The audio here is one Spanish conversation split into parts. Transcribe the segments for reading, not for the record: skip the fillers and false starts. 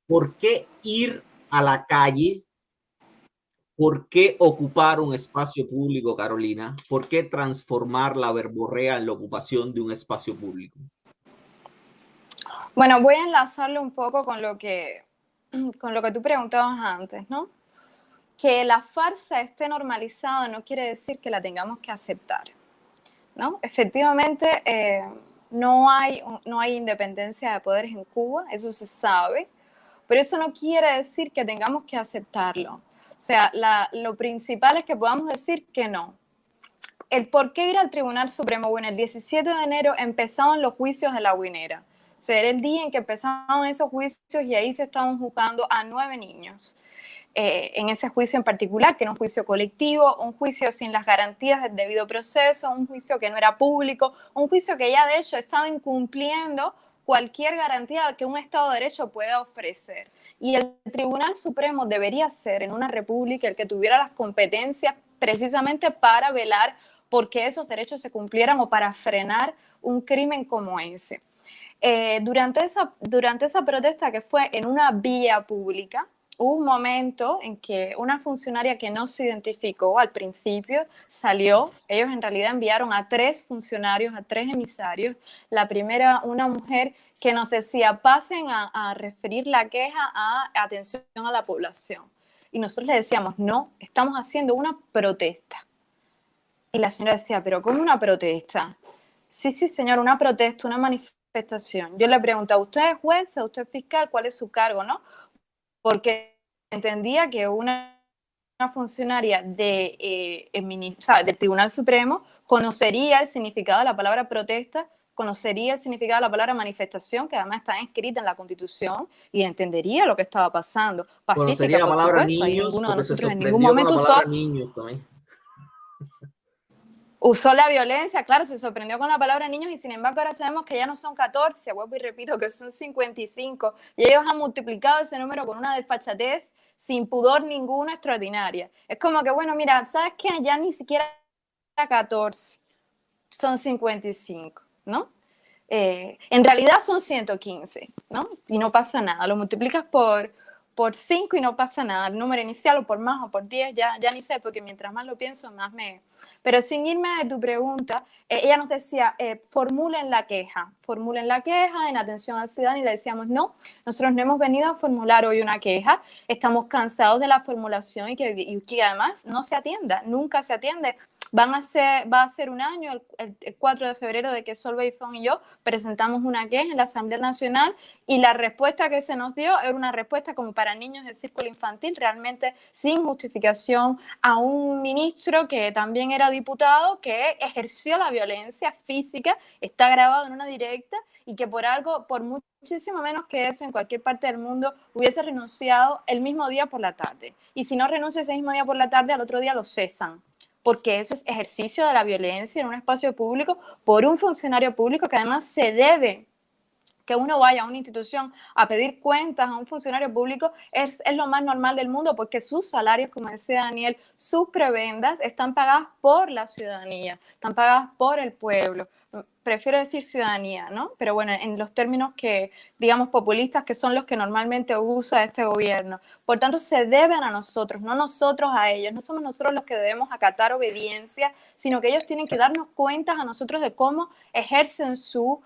¿Por qué ir a la calle? ¿Por qué ocupar un espacio público, Carolina? ¿Por qué transformar la verborrea en la ocupación de un espacio público? Bueno, voy a enlazarlo un poco con lo que tú preguntabas antes, ¿no? Que la farsa esté normalizada no quiere decir que la tengamos que aceptar, ¿no? Efectivamente, no hay independencia de poderes en Cuba, eso se sabe, pero eso no quiere decir que tengamos que aceptarlo. O sea, lo principal es que podamos decir que no. El por qué ir al Tribunal Supremo. Bueno, el 17 de enero empezaban los juicios de la Guinera. O sea, era el día en que empezaban esos juicios y ahí se estaban juzgando a 9 niños. En ese juicio en particular, que era un juicio colectivo, un juicio sin las garantías del debido proceso, un juicio que no era público, un juicio que ya de hecho estaba incumpliendo cualquier garantía que un Estado de Derecho pueda ofrecer. Y el Tribunal Supremo debería ser en una república el que tuviera las competencias precisamente para velar porque esos derechos se cumplieran o para frenar un crimen como ese. Durante esa protesta que fue en una vía pública, hubo un momento en que una funcionaria que no se identificó al principio salió. Ellos en realidad enviaron a 3 funcionarios, a 3 emisarios. La primera, una mujer que nos decía, pasen a referir la queja a atención a la población. Y nosotros le decíamos, no, estamos haciendo una protesta. Y la señora decía, ¿pero cómo una protesta? Sí, señor, una protesta, una manifestación. Yo le preguntaba, ¿usted es juez, usted es fiscal? ¿Cuál es su cargo, no? Porque entendía que una funcionaria del Tribunal Supremo conocería el significado de la palabra protesta, conocería el significado de la palabra manifestación, que además está escrita en la Constitución, y entendería lo que estaba pasando. Conocería Pacífica, la por palabra supuesto, ahí niños ninguno de porque se nosotros en ningún sorprendió con la momento palabra niños también. usó la violencia, claro, se sorprendió con la palabra niños y sin embargo ahora sabemos que ya no son 14, vuelvo y repito, que son 55 y ellos han multiplicado ese número con una desfachatez sin pudor ninguno extraordinaria. Es como que, bueno, mira, ¿sabes qué? Ya ni siquiera 14, son 55, ¿no? En realidad son 115, ¿no? Y no pasa nada, lo multiplicas por 5 y no pasa nada, el número inicial o por más o por 10, ya ni sé, porque mientras más lo pienso, más me... Pero sin irme de tu pregunta, ella nos decía, formulen la queja en atención al ciudadano, y le decíamos, no, nosotros no hemos venido a formular hoy una queja, estamos cansados de la formulación y que además no se atienda, nunca se atiende. Va a ser un año, el 4 de febrero, de que Solveig Font y yo presentamos una queja en la Asamblea Nacional y la respuesta que se nos dio era una respuesta como para niños del círculo infantil, realmente sin justificación, a un ministro que también era diputado, que ejerció la violencia física, está grabado en una directa, y que por algo, por muchísimo menos que eso, en cualquier parte del mundo hubiese renunciado el mismo día por la tarde. Y si no renuncia ese mismo día por la tarde, al otro día lo cesan, porque eso es ejercicio de la violencia en un espacio público por un funcionario público, que además se debe que uno vaya a una institución a pedir cuentas a un funcionario público es lo más normal del mundo, porque sus salarios, como decía Daniel, sus prebendas están pagadas por la ciudadanía, están pagadas por el pueblo. Prefiero decir ciudadanía, ¿no? Pero bueno, en los términos que, digamos, populistas, que son los que normalmente usa este gobierno. Por tanto, se deben a nosotros, no nosotros a ellos. No somos nosotros los que debemos acatar obediencia, sino que ellos tienen que darnos cuentas a nosotros de cómo ejercen sus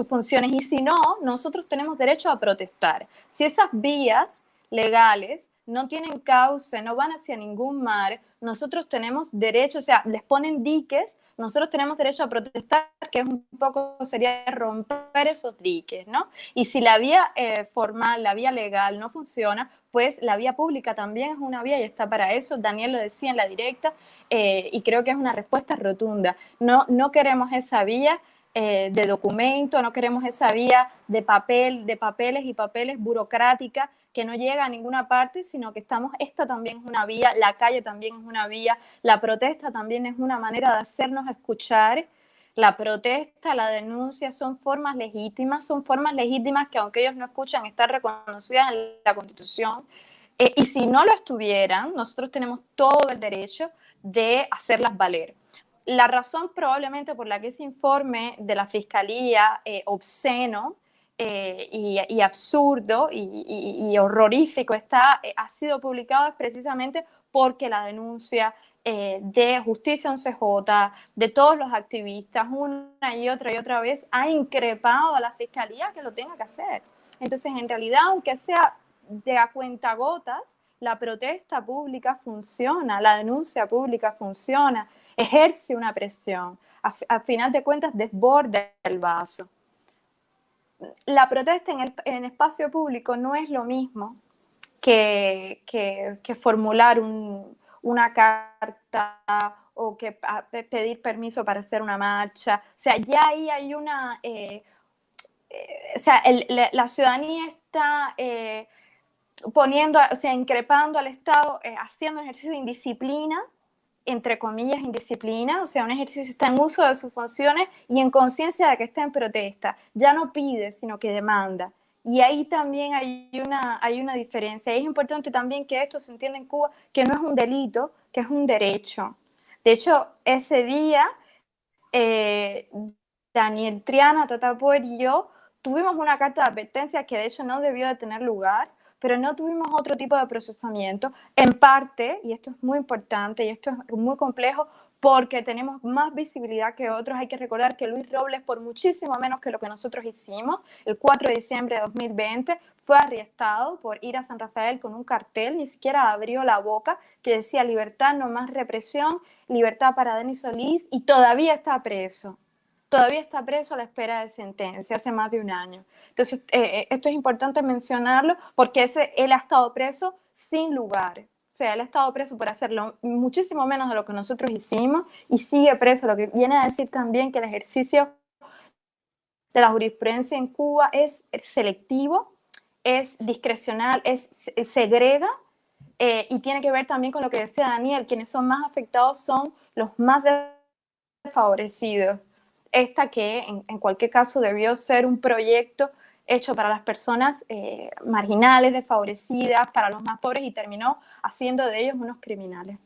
funciones, y si no, nosotros tenemos derecho a protestar. Si esas vías legales no tienen cauce, no van hacia ningún mar, nosotros tenemos derecho, o sea, les ponen diques, nosotros tenemos derecho a protestar, que es un poco, sería romper esos diques, ¿no? Y si la vía formal, la vía legal no funciona, pues la vía pública también es una vía y está para eso. Daniel lo decía en la directa, y creo que es una respuesta rotunda. No queremos esa vía de documento, no queremos esa vía de papeles y papeles burocrática que no llega a ninguna parte, sino que esta también es una vía, la calle también es una vía, la protesta también es una manera de hacernos escuchar. La protesta, la denuncia son formas legítimas que, aunque ellos no escuchan, están reconocidas en la Constitución. Y si no lo estuvieran, nosotros tenemos todo el derecho de hacerlas valer. La razón probablemente por la que ese informe de la Fiscalía obsceno y absurdo y horrorífico ha sido publicado es precisamente porque la denuncia de Justicia 11J, de todos los activistas, una y otra vez, ha increpado a la Fiscalía que lo tenga que hacer. Entonces, en realidad, aunque sea de a cuentagotas, la protesta pública funciona, la denuncia pública funciona, ejerce una presión. A final de cuentas, desborda el vaso. La protesta en espacio público no es lo mismo que formular una carta o que pedir permiso para hacer una marcha. O sea, ya ahí hay una... o sea, la ciudadanía está poniendo, o sea, increpando al Estado, haciendo un ejercicio de indisciplina, entre comillas, indisciplina, o sea, un ejercicio está en uso de sus funciones y en conciencia de que está en protesta. Ya no pide, sino que demanda. Y ahí también hay una diferencia. Y es importante también que esto se entienda en Cuba, que no es un delito, que es un derecho. De hecho, ese día, Daniel Triana, Tata Poder y yo tuvimos una carta de advertencia que de hecho no debió de tener lugar, pero no tuvimos otro tipo de procesamiento, en parte, y esto es muy importante y esto es muy complejo, porque tenemos más visibilidad que otros. Hay que recordar que Luis Robles, por muchísimo menos que lo que nosotros hicimos, el 4 de diciembre de 2020, fue arrestado por ir a San Rafael con un cartel, ni siquiera abrió la boca, que decía libertad, no más represión, libertad para Denis Solís, y todavía está preso. Todavía está preso a la espera de sentencia, hace más de un año. Entonces, esto es importante mencionarlo porque él ha estado preso sin lugar. O sea, él ha estado preso por hacerlo muchísimo menos de lo que nosotros hicimos y sigue preso, lo que viene a decir también que el ejercicio de la jurisprudencia en Cuba es selectivo, es discrecional, segrega, y tiene que ver también con lo que decía Daniel, quienes son más afectados son los más desfavorecidos. Esta que en cualquier caso debió ser un proyecto hecho para las personas marginales, desfavorecidas, para los más pobres, y terminó haciendo de ellos unos criminales.